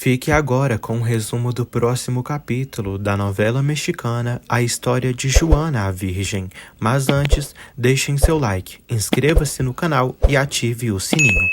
Fique agora com um resumo do próximo capítulo da novela mexicana A História de Juana a Virgem. Mas antes, deixem seu like, inscreva-se no canal e ative o sininho.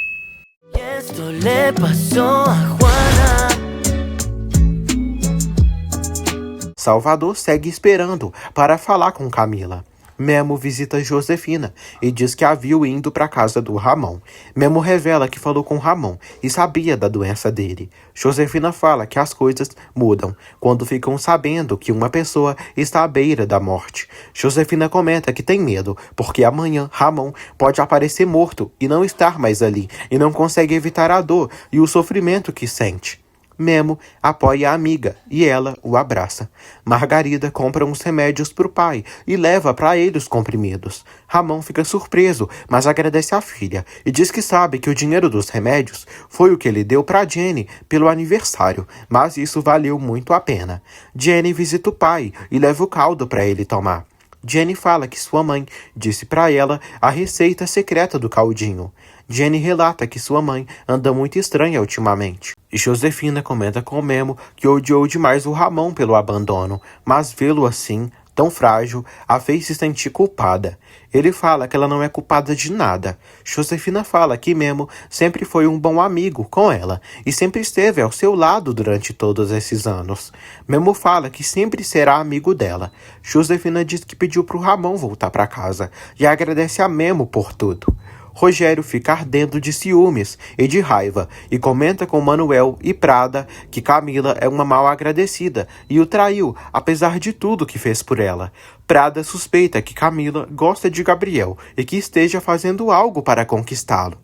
Salvador segue esperando para falar com Camila. Memo visita Josefina e diz que a viu indo para a casa do Ramon. Memo revela que falou com Ramon e sabia da doença dele. Josefina fala que as coisas mudam quando ficam sabendo que uma pessoa está à beira da morte. Josefina comenta que tem medo porque amanhã Ramon pode aparecer morto e não estar mais ali e não consegue evitar a dor e o sofrimento que sente. Memo apoia a amiga e ela o abraça. Margarida compra uns remédios para o pai e leva para ele os comprimidos. Ramon fica surpreso, mas agradece à filha e diz que sabe que o dinheiro dos remédios foi o que ele deu para Jenny pelo aniversário, mas isso valeu muito a pena. Jenny visita o pai e leva o caldo para ele tomar. Jenny fala que sua mãe disse para ela a receita secreta do caldinho. Jenny relata que sua mãe anda muito estranha ultimamente. E Josefina comenta com Memo que odiou demais o Ramon pelo abandono, mas vê-lo assim, tão frágil, a fez se sentir culpada. Ele fala que ela não é culpada de nada. Josefina fala que Memo sempre foi um bom amigo com ela e sempre esteve ao seu lado durante todos esses anos. Memo fala que sempre será amigo dela. Josefina diz que pediu para o Ramon voltar para casa e agradece a Memo por tudo. Rogério fica ardendo de ciúmes e de raiva e comenta com Manuel e Prada que Camila é uma mal agradecida e o traiu, apesar de tudo que fez por ela. Prada suspeita que Camila gosta de Gabriel e que esteja fazendo algo para conquistá-lo.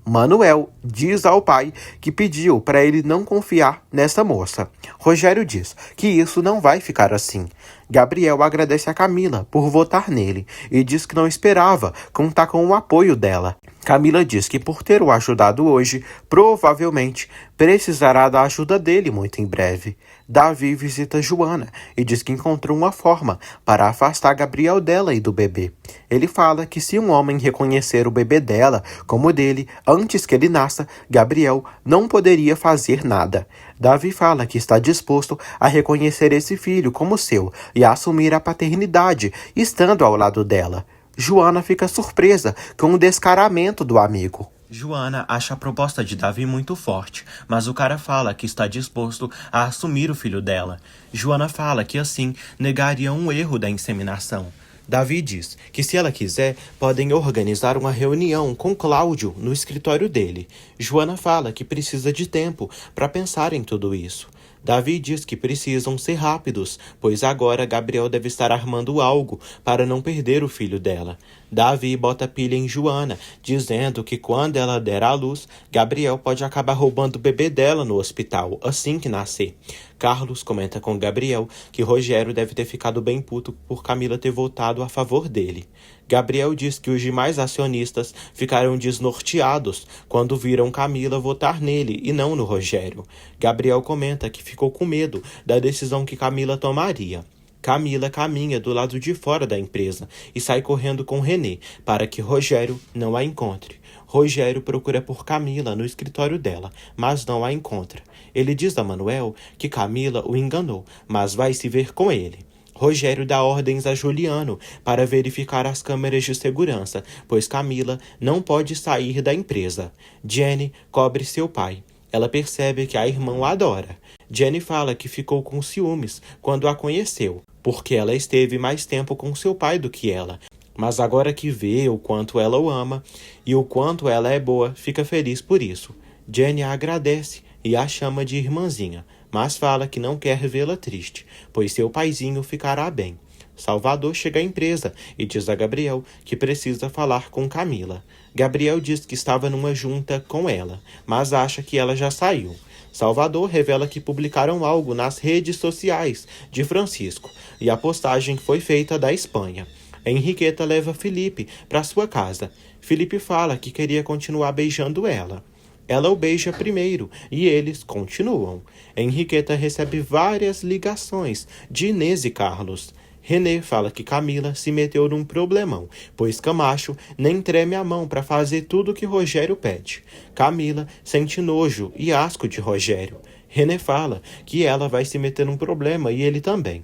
Manuel diz ao pai que pediu para ele não confiar nessa moça. Rogério diz que isso não vai ficar assim. Gabriel agradece a Camila por votar nele e diz que não esperava contar com o apoio dela. Camila diz que por ter o ajudado hoje, provavelmente precisará da ajuda dele muito em breve. Davi visita Joana e diz que encontrou uma forma para afastar Gabriel dela e do bebê. Ele fala que se um homem reconhecer o bebê dela como dele antes que ele nasça, Gabriel não poderia fazer nada. Davi fala que está disposto a reconhecer esse filho como seu e a assumir a paternidade, estando ao lado dela. Joana fica surpresa com o descaramento do amigo. Joana acha a proposta de Davi muito forte, mas o cara fala que está disposto a assumir o filho dela. Joana fala que assim negaria um erro da inseminação. Davi diz que se ela quiser, podem organizar uma reunião com Cláudio no escritório dele. Joana fala que precisa de tempo para pensar em tudo isso. Davi diz que precisam ser rápidos, pois agora Gabriel deve estar armando algo para não perder o filho dela. Davi bota pilha em Joana, dizendo que quando ela der à luz, Gabriel pode acabar roubando o bebê dela no hospital, assim que nascer. Carlos comenta com Gabriel que Rogério deve ter ficado bem puto por Camila ter votado a favor dele. Gabriel diz que os demais acionistas ficaram desnorteados quando viram Camila votar nele e não no Rogério. Gabriel comenta que ficou com medo da decisão que Camila tomaria. Camila caminha do lado de fora da empresa e sai correndo com René para que Rogério não a encontre. Rogério procura por Camila no escritório dela, mas não a encontra. Ele diz a Manuel que Camila o enganou, mas vai se ver com ele. Rogério dá ordens a Juliano para verificar as câmeras de segurança, pois Camila não pode sair da empresa. Jenny cobre seu pai. Ela percebe que a irmã o adora. Jenny fala que ficou com ciúmes quando a conheceu, porque ela esteve mais tempo com seu pai do que ela. Mas agora que vê o quanto ela o ama e o quanto ela é boa, fica feliz por isso. Jenny a agradece e a chama de irmãzinha, mas fala que não quer vê-la triste, pois seu paizinho ficará bem. Salvador chega à empresa e diz a Gabriel que precisa falar com Camila. Gabriel diz que estava numa junta com ela, mas acha que ela já saiu. Salvador revela que publicaram algo nas redes sociais de Francisco e a postagem foi feita da Espanha. Henriqueta leva Felipe para sua casa. Felipe fala que queria continuar beijando ela. Ela o beija primeiro e eles continuam. Henriqueta recebe várias ligações de Inês e Carlos. René fala que Camila se meteu num problemão, pois Camacho nem treme a mão para fazer tudo o que Rogério pede. Camila sente nojo e asco de Rogério. René fala que ela vai se meter num problema e ele também.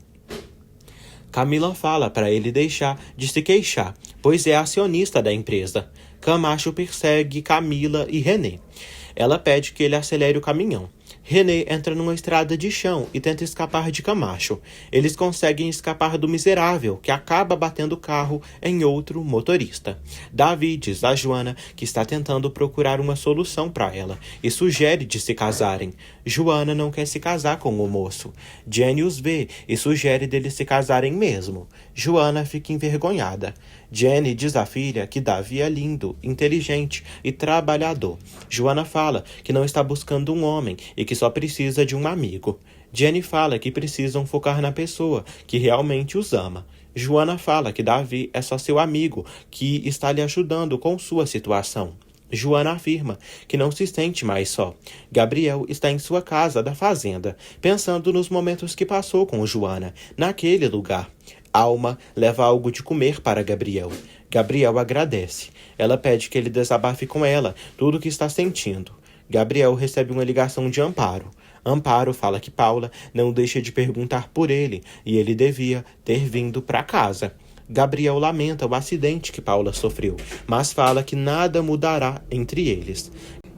Camila fala para ele deixar de se queixar, pois é acionista da empresa. Camacho persegue Camila e René. Ela pede que ele acelere o caminhão. René entra numa estrada de chão e tenta escapar de Camacho. Eles conseguem escapar do miserável, que acaba batendo o carro em outro motorista. Davi diz a Joana que está tentando procurar uma solução para ela e sugere de se casarem. Joana não quer se casar com o moço. Jenny os vê e sugere deles se casarem mesmo. Joana fica envergonhada. Jenny diz à filha que Davi é lindo, inteligente e trabalhador. Joana fala que não está buscando um homem e que só precisa de um amigo. Jenny fala que precisam focar na pessoa que realmente os ama. Joana fala que Davi é só seu amigo, que está lhe ajudando com sua situação. Joana afirma que não se sente mais só. Gabriel está em sua casa da fazenda, pensando nos momentos que passou com Joana, naquele lugar. Alma leva algo de comer para Gabriel. Gabriel agradece. Ela pede que ele desabafe com ela tudo o que está sentindo. Gabriel recebe uma ligação de Amparo. Amparo fala que Paula não deixa de perguntar por ele e ele devia ter vindo para casa. Gabriel lamenta o acidente que Paula sofreu, mas fala que nada mudará entre eles.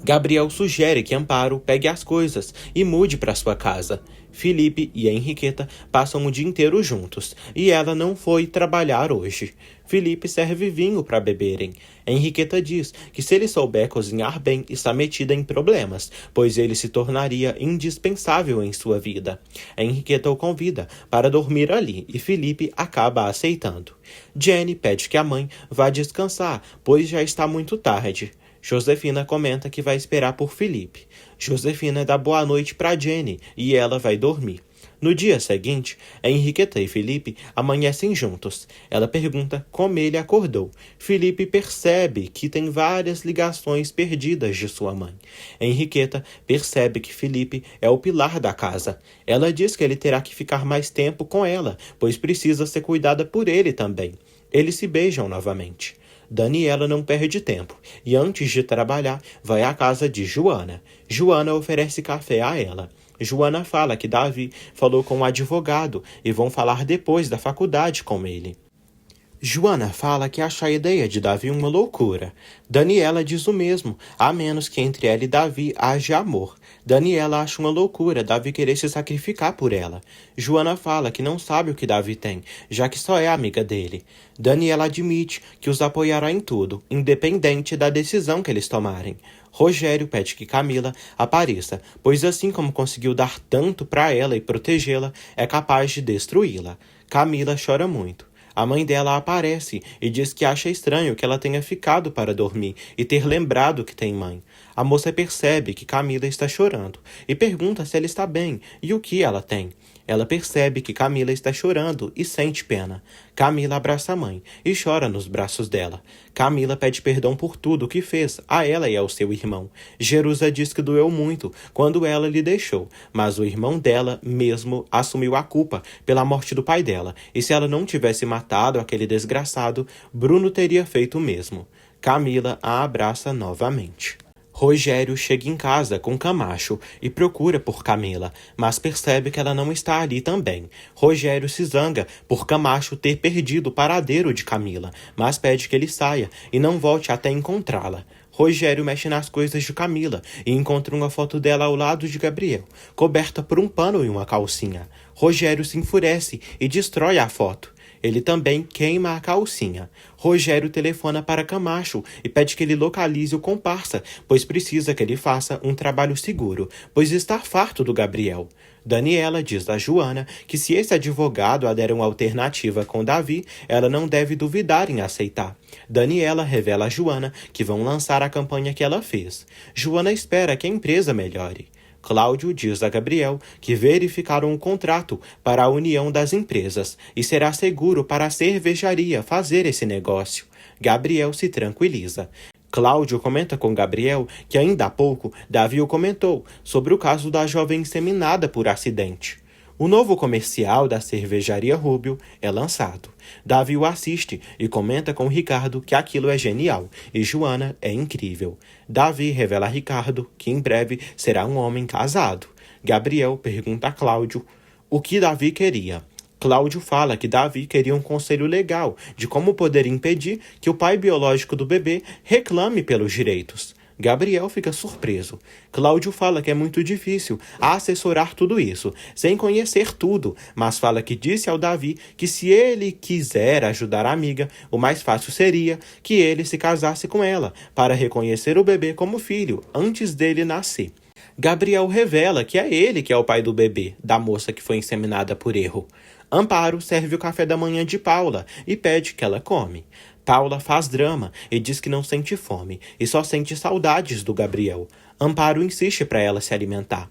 Gabriel sugere que Amparo pegue as coisas e mude para sua casa. Felipe e Henriqueta passam o dia inteiro juntos e ela não foi trabalhar hoje. Felipe serve vinho para beberem. Henriqueta diz que se ele souber cozinhar bem, está metida em problemas, pois ele se tornaria indispensável em sua vida. Henriqueta o convida para dormir ali e Felipe acaba aceitando. Jenny pede que a mãe vá descansar, pois já está muito tarde. Josefina comenta que vai esperar por Felipe. Josefina dá boa noite para Jenny e ela vai dormir. No dia seguinte, Henriqueta e Felipe amanhecem juntos. Ela pergunta como ele acordou. Felipe percebe que tem várias ligações perdidas de sua mãe. Henriqueta percebe que Felipe é o pilar da casa. Ela diz que ele terá que ficar mais tempo com ela, pois precisa ser cuidada por ele também. Eles se beijam novamente. Daniela não perde tempo e antes de trabalhar vai à casa de Joana. Joana oferece café a ela. Joana fala que Davi falou com o advogado e vão falar depois da faculdade com ele. Joana fala que acha a ideia de Davi uma loucura. Daniela diz o mesmo, a menos que entre ela e Davi haja amor. Daniela acha uma loucura Davi querer se sacrificar por ela. Joana fala que não sabe o que Davi tem, já que só é amiga dele. Daniela admite que os apoiará em tudo, independente da decisão que eles tomarem. Rogério pede que Camila apareça, pois assim como conseguiu dar tanto para ela e protegê-la, é capaz de destruí-la. Camila chora muito. A mãe dela aparece e diz que acha estranho que ela tenha ficado para dormir e ter lembrado que tem mãe. A moça percebe que Camila está chorando e pergunta se ela está bem e o que ela tem. Ela percebe que Camila está chorando e sente pena. Camila abraça a mãe e chora nos braços dela. Camila pede perdão por tudo o que fez a ela e ao seu irmão. Jerusa diz que doeu muito quando ela lhe deixou, mas o irmão dela mesmo assumiu a culpa pela morte do pai dela, e se ela não tivesse matado aquele desgraçado, Bruno teria feito o mesmo. Camila a abraça novamente. Rogério chega em casa com Camacho e procura por Camila, mas percebe que ela não está ali também. Rogério se zanga por Camacho ter perdido o paradeiro de Camila, mas pede que ele saia e não volte até encontrá-la. Rogério mexe nas coisas de Camila e encontra uma foto dela ao lado de Gabriel, coberta por um pano e uma calcinha. Rogério se enfurece e destrói a foto. Ele também queima a calcinha. Rogério telefona para Camacho e pede que ele localize o comparsa, pois precisa que ele faça um trabalho seguro, pois está farto do Gabriel. Daniela diz a Joana que se esse advogado a der uma alternativa com Davi, ela não deve duvidar em aceitar. Daniela revela a Joana que vão lançar a campanha que ela fez. Joana espera que a empresa melhore. Cláudio diz a Gabriel que verificaram um contrato para a união das empresas e será seguro para a cervejaria fazer esse negócio. Gabriel se tranquiliza. Cláudio comenta com Gabriel que ainda há pouco Davi o comentou sobre o caso da jovem inseminada por acidente. O novo comercial da cervejaria Rubio é lançado. Davi o assiste e comenta com Ricardo que aquilo é genial e Joana é incrível. Davi revela a Ricardo que em breve será um homem casado. Gabriel pergunta a Cláudio o que Davi queria. Cláudio fala que Davi queria um conselho legal de como poder impedir que o pai biológico do bebê reclame pelos direitos. Gabriel fica surpreso. Cláudio fala que é muito difícil assessorar tudo isso, sem conhecer tudo, mas fala que disse ao Davi que se ele quiser ajudar a amiga, o mais fácil seria que ele se casasse com ela, para reconhecer o bebê como filho, antes dele nascer. Gabriel revela que é ele que é o pai do bebê, da moça que foi inseminada por erro. Amparo serve o café da manhã de Paula e pede que ela come. Paula faz drama e diz que não sente fome e só sente saudades do Gabriel. Amparo insiste para ela se alimentar.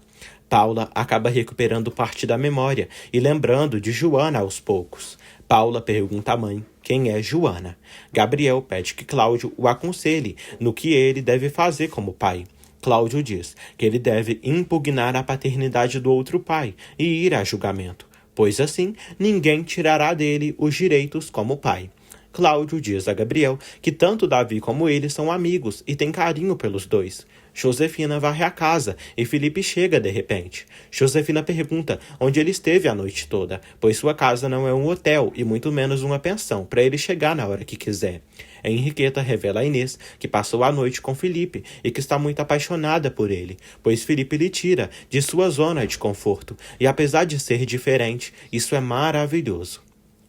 Paula acaba recuperando parte da memória e lembrando de Joana aos poucos. Paula pergunta à mãe quem é Joana. Gabriel pede que Cláudio o aconselhe no que ele deve fazer como pai. Cláudio diz que ele deve impugnar a paternidade do outro pai e ir a julgamento, pois assim ninguém tirará dele os direitos como pai. Cláudio diz a Gabriel que tanto Davi como ele são amigos e tem carinho pelos dois. Josefina varre a casa e Felipe chega de repente. Josefina pergunta onde ele esteve a noite toda, pois sua casa não é um hotel e muito menos uma pensão para ele chegar na hora que quiser. Henriqueta revela a Inês que passou a noite com Felipe e que está muito apaixonada por ele, pois Felipe lhe tira de sua zona de conforto e apesar de ser diferente, isso é maravilhoso.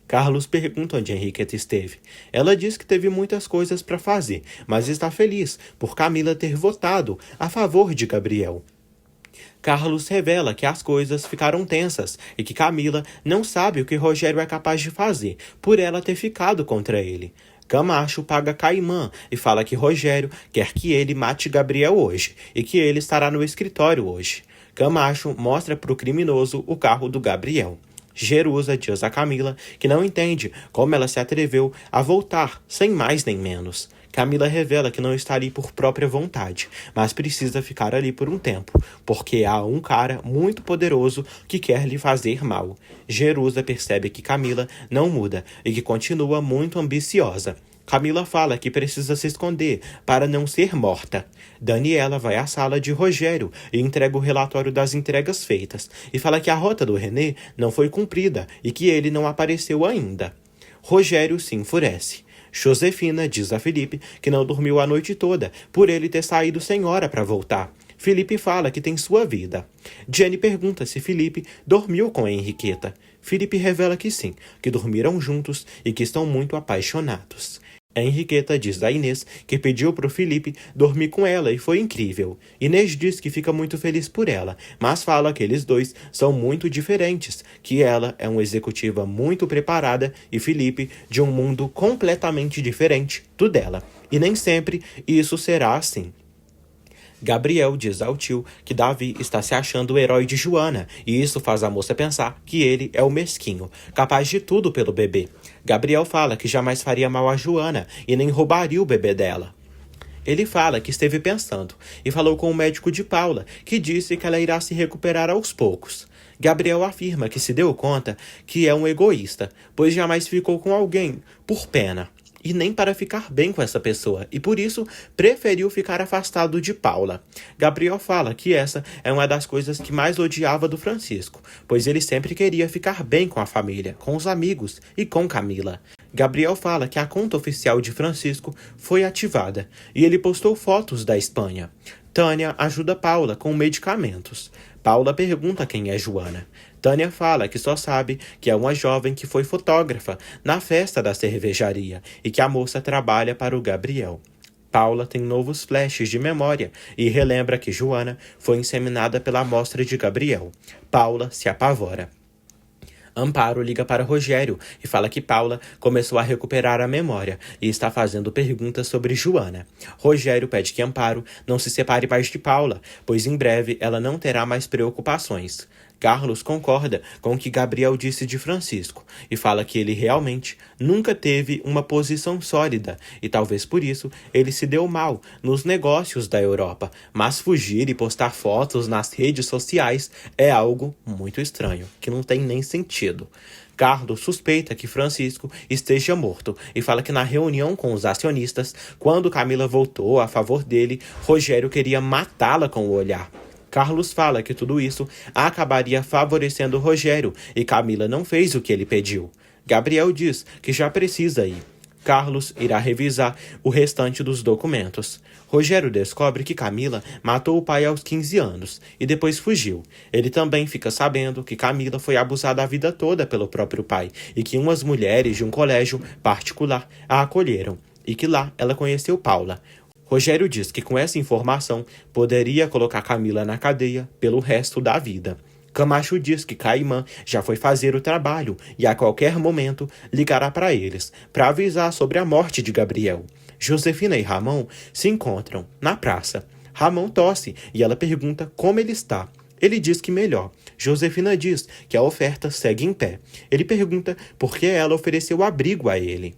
Carlos pergunta onde Henriqueta esteve. Ela diz que teve muitas coisas para fazer, mas está feliz por Camila ter votado a favor de Gabriel. Carlos revela que as coisas ficaram tensas e que Camila não sabe o que Rogério é capaz de fazer, por ela ter ficado contra ele. Camacho paga Caimã e fala que Rogério quer que ele mate Gabriel hoje e que ele estará no escritório hoje. Camacho mostra para o criminoso o carro do Gabriel. Jerusa diz a Camila que não entende como ela se atreveu a voltar, sem mais nem menos. Camila revela que não está ali por própria vontade, mas precisa ficar ali por um tempo, porque há um cara muito poderoso que quer lhe fazer mal. Jerusa percebe que Camila não muda e que continua muito ambiciosa. Camila fala que precisa se esconder para não ser morta. Daniela vai à sala de Rogério e entrega o relatório das entregas feitas e fala que a rota do René não foi cumprida e que ele não apareceu ainda. Rogério se enfurece. Josefina diz a Felipe que não dormiu a noite toda por ele ter saído sem hora para voltar. Felipe fala que tem sua vida. Jenny pergunta se Felipe dormiu com Henriqueta. Felipe revela que sim, que dormiram juntos e que estão muito apaixonados. Henriqueta diz a Inês que pediu para o Felipe dormir com ela e foi incrível. Inês diz que fica muito feliz por ela, mas fala que eles dois são muito diferentes, que ela é uma executiva muito preparada e Felipe de um mundo completamente diferente do dela. E nem sempre isso será assim. Gabriel diz ao tio que Davi está se achando o herói de Joana, e isso faz a moça pensar que ele é o mesquinho, capaz de tudo pelo bebê. Gabriel fala que jamais faria mal a Joana e nem roubaria o bebê dela. Ele fala que esteve pensando e falou com o médico de Paula, que disse que ela irá se recuperar aos poucos. Gabriel afirma que se deu conta que é um egoísta, pois jamais ficou com alguém por pena. E nem para ficar bem com essa pessoa, e por isso preferiu ficar afastado de Paula. Gabriel fala que essa é uma das coisas que mais odiava do Francisco, pois ele sempre queria ficar bem com a família, com os amigos e com Camila. Gabriel fala que a conta oficial de Francisco foi ativada, e ele postou fotos da Espanha. Tânia ajuda Paula com medicamentos. Paula pergunta quem é Joana. Tânia fala que só sabe que é uma jovem que foi fotógrafa na festa da cervejaria e que a moça trabalha para o Gabriel. Paula tem novos flashes de memória e relembra que Joana foi inseminada pela amostra de Gabriel. Paula se apavora. Amparo liga para Rogério e fala que Paula começou a recuperar a memória e está fazendo perguntas sobre Joana. Rogério pede que Amparo não se separe mais de Paula, pois em breve ela não terá mais preocupações. Carlos concorda com o que Gabriel disse de Francisco e fala que ele realmente nunca teve uma posição sólida e talvez por isso ele se deu mal nos negócios da Europa, mas fugir e postar fotos nas redes sociais é algo muito estranho, que não tem nem sentido. Carlos suspeita que Francisco esteja morto e fala que na reunião com os acionistas, quando Camila votou a favor dele, Rogério queria matá-la com o olhar. Carlos fala que tudo isso acabaria favorecendo Rogério e Camila não fez o que ele pediu. Gabriel diz que já precisa ir. Carlos irá revisar o restante dos documentos. Rogério descobre que Camila matou o pai aos 15 anos e depois fugiu. Ele também fica sabendo que Camila foi abusada a vida toda pelo próprio pai e que umas mulheres de um colégio particular a acolheram e que lá ela conheceu Paula. Rogério diz que com essa informação poderia colocar Camila na cadeia pelo resto da vida. Camacho diz que Caimã já foi fazer o trabalho e a qualquer momento ligará para eles para avisar sobre a morte de Gabriel. Josefina e Ramon se encontram na praça. Ramon tosse e ela pergunta como ele está. Ele diz que melhor. Josefina diz que a oferta segue em pé. Ele pergunta por que ela ofereceu abrigo a ele.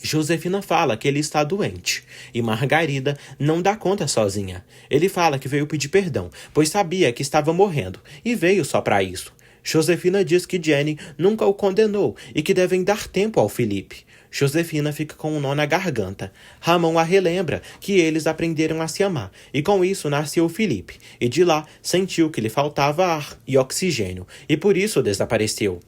Josefina fala que ele está doente e Margarida não dá conta sozinha. Ele fala que veio pedir perdão, pois sabia que estava morrendo e veio só para isso. Josefina diz que Jenny nunca o condenou e que devem dar tempo ao Felipe. Josefina fica com um nó na garganta. Ramon a relembra que eles aprenderam a se amar e com isso nasceu o Felipe e de lá sentiu que lhe faltava ar e oxigênio e por isso desapareceu.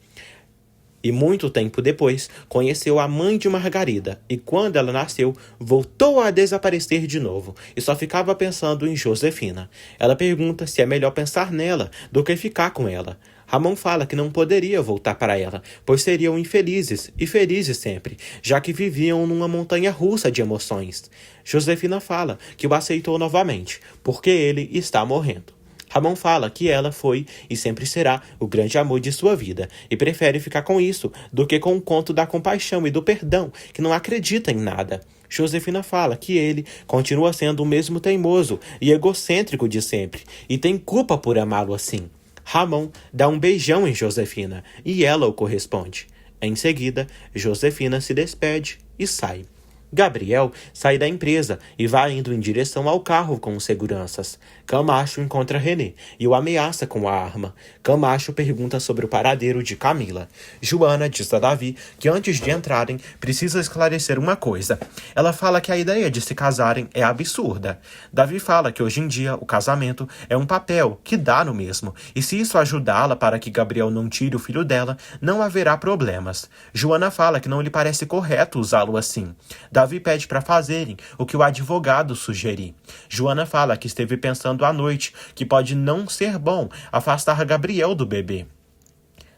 E muito tempo depois, conheceu a mãe de Margarida, e quando ela nasceu, voltou a desaparecer de novo, e só ficava pensando em Josefina. Ela pergunta se é melhor pensar nela do que ficar com ela. Ramon fala que não poderia voltar para ela, pois seriam infelizes, e felizes sempre, já que viviam numa montanha-russa de emoções. Josefina fala que o aceitou novamente, porque ele está morrendo. Ramon fala que ela foi e sempre será o grande amor de sua vida e prefere ficar com isso do que com o conto da compaixão e do perdão, que não acredita em nada. Josefina fala que ele continua sendo o mesmo teimoso e egocêntrico de sempre e tem culpa por amá-lo assim. Ramon dá um beijão em Josefina e ela o corresponde. Em seguida, Josefina se despede e sai. Gabriel sai da empresa e vai indo em direção ao carro com os seguranças. Camacho encontra René e o ameaça com a arma. Camacho pergunta sobre o paradeiro de Camila. Joana diz a Davi que antes de entrarem precisa esclarecer uma coisa. Ela fala que a ideia de se casarem é absurda. Davi fala que hoje em dia o casamento é um papel que dá no mesmo e se isso ajudá-la para que Gabriel não tire o filho dela, não haverá problemas. Joana fala que não lhe parece correto usá-lo assim. Davi pede para fazerem o que o advogado sugerir. Joana fala que esteve pensando à noite que pode não ser bom afastar Gabriel do bebê.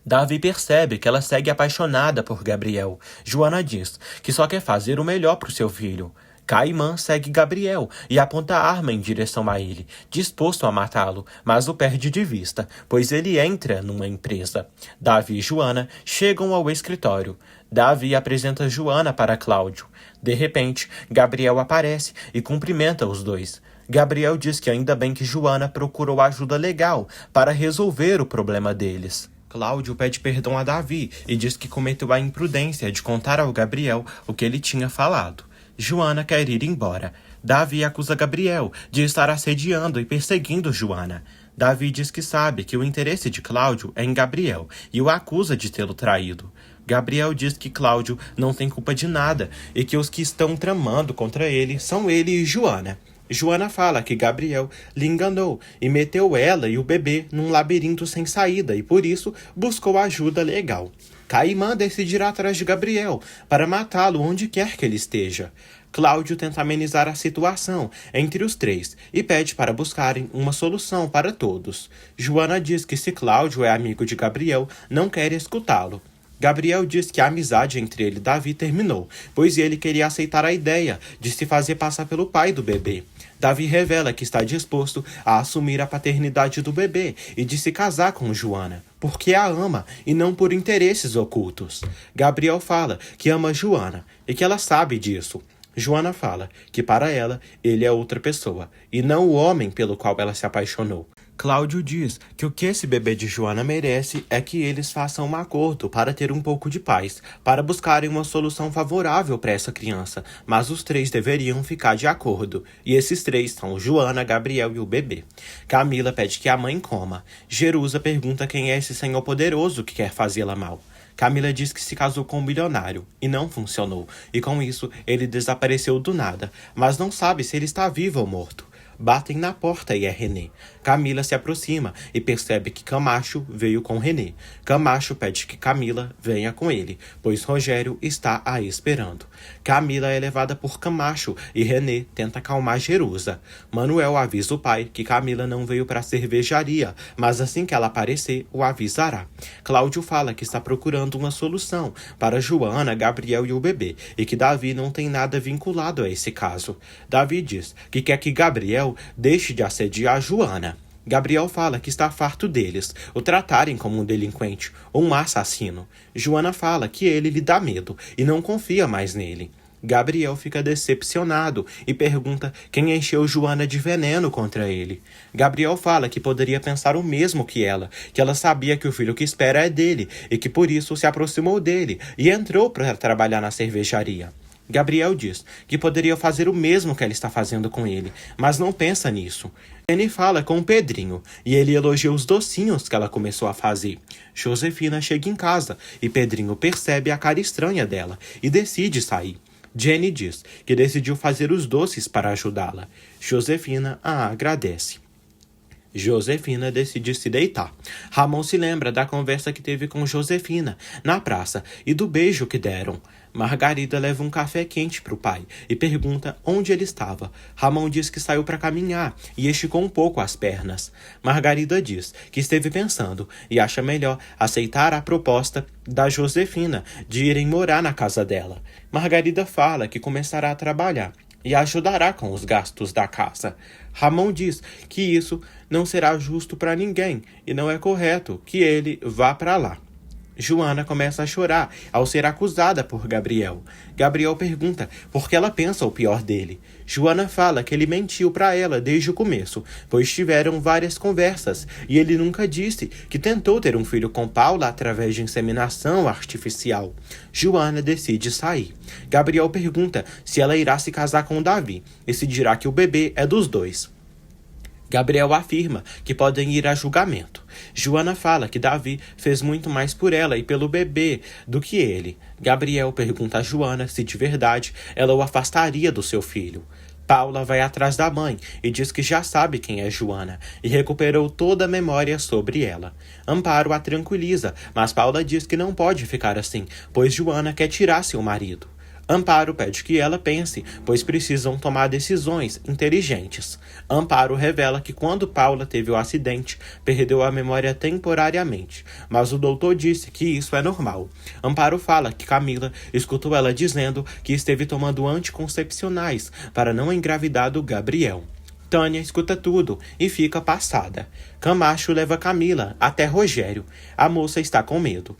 Davi percebe que ela segue apaixonada por Gabriel. Joana diz que só quer fazer o melhor para o seu filho. Caimã segue Gabriel e aponta a arma em direção a ele, disposto a matá-lo, mas o perde de vista, pois ele entra numa empresa. Davi e Joana chegam ao escritório. Davi apresenta Joana para Cláudio. De repente, Gabriel aparece e cumprimenta os dois. Gabriel diz que ainda bem que Joana procurou ajuda legal para resolver o problema deles. Cláudio pede perdão a Davi e diz que cometeu a imprudência de contar ao Gabriel o que ele tinha falado. Joana quer ir embora. Davi acusa Gabriel de estar assediando e perseguindo Joana. Davi diz que sabe que o interesse de Cláudio é em Gabriel e o acusa de tê-lo traído. Gabriel diz que Cláudio não tem culpa de nada e que os que estão tramando contra ele são ele e Joana. Joana fala que Gabriel lhe enganou e meteu ela e o bebê num labirinto sem saída e por isso buscou ajuda legal. Caimã decide ir atrás de Gabriel para matá-lo onde quer que ele esteja. Cláudio tenta amenizar a situação entre os três e pede para buscarem uma solução para todos. Joana diz que se Cláudio é amigo de Gabriel, não quer escutá-lo. Gabriel diz que a amizade entre ele e Davi terminou, pois ele queria aceitar a ideia de se fazer passar pelo pai do bebê. Davi revela que está disposto a assumir a paternidade do bebê e de se casar com Joana, porque a ama e não por interesses ocultos. Gabriel fala que ama Joana e que ela sabe disso. Joana fala que para ela ele é outra pessoa e não o homem pelo qual ela se apaixonou. Cláudio diz que o que esse bebê de Joana merece é que eles façam um acordo para ter um pouco de paz, para buscarem uma solução favorável para essa criança, mas os três deveriam ficar de acordo, e esses três são Joana, Gabriel e o bebê. Camila pede que a mãe coma. Jerusa pergunta quem é esse senhor poderoso que quer fazê-la mal. Camila diz que se casou com um bilionário e não funcionou, e com isso ele desapareceu do nada, mas não sabe se ele está vivo ou morto. Batem na porta e é René. Camila se aproxima e percebe que Camacho veio com René. Camacho pede que Camila venha com ele, pois Rogério está a esperando. Camila é levada por Camacho e René tenta acalmar Jerusa. Manuel avisa o pai que Camila não veio para a cervejaria, mas assim que ela aparecer, o avisará. Cláudio fala que está procurando uma solução para Joana, Gabriel e o bebê, e que Davi não tem nada vinculado a esse caso. Davi diz que quer que Gabriel deixe de assediar Joana. Gabriel fala que está farto deles o tratarem como um delinquente ou um assassino. Joana fala que ele lhe dá medo e não confia mais nele. Gabriel fica decepcionado e pergunta quem encheu Joana de veneno contra ele. Gabriel fala que poderia pensar o mesmo que ela sabia que o filho que espera é dele e que por isso se aproximou dele e entrou para trabalhar na cervejaria. Gabriel diz que poderia fazer o mesmo que ela está fazendo com ele, mas não pensa nisso. Jenny fala com o Pedrinho e ele elogia os docinhos que ela começou a fazer. Josefina chega em casa e Pedrinho percebe a cara estranha dela e decide sair. Jenny diz que decidiu fazer os doces para ajudá-la. Josefina a agradece. Josefina decide se deitar. Ramon se lembra da conversa que teve com Josefina na praça e do beijo que deram. Margarida leva um café quente para o pai e pergunta onde ele estava. Ramon diz que saiu para caminhar e esticou um pouco as pernas. Margarida diz que esteve pensando e acha melhor aceitar a proposta da Josefina de irem morar na casa dela. Margarida fala que começará a trabalhar e ajudará com os gastos da casa. Ramon diz que isso não será justo para ninguém e não é correto que ele vá para lá. Joana começa a chorar ao ser acusada por Gabriel. Gabriel pergunta por que ela pensa o pior dele. Joana fala que ele mentiu para ela desde o começo, pois tiveram várias conversas e ele nunca disse que tentou ter um filho com Paula através de inseminação artificial. Joana decide sair. Gabriel pergunta se ela irá se casar com Davi e se dirá que o bebê é dos dois. Gabriel afirma que podem ir a julgamento. Joana fala que Davi fez muito mais por ela e pelo bebê do que ele. Gabriel pergunta a Joana se de verdade ela o afastaria do seu filho. Paula vai atrás da mãe e diz que já sabe quem é Joana e recuperou toda a memória sobre ela. Amparo a tranquiliza, mas Paula diz que não pode ficar assim, pois Joana quer tirar seu marido. Amparo pede que ela pense, pois precisam tomar decisões inteligentes. Amparo revela que quando Paula teve o acidente, perdeu a memória temporariamente, mas o doutor disse que isso é normal. Amparo fala que Camila escutou ela dizendo que esteve tomando anticoncepcionais para não engravidar do Gabriel. Tânia escuta tudo e fica passada. Camacho leva Camila até Rogério. A moça está com medo.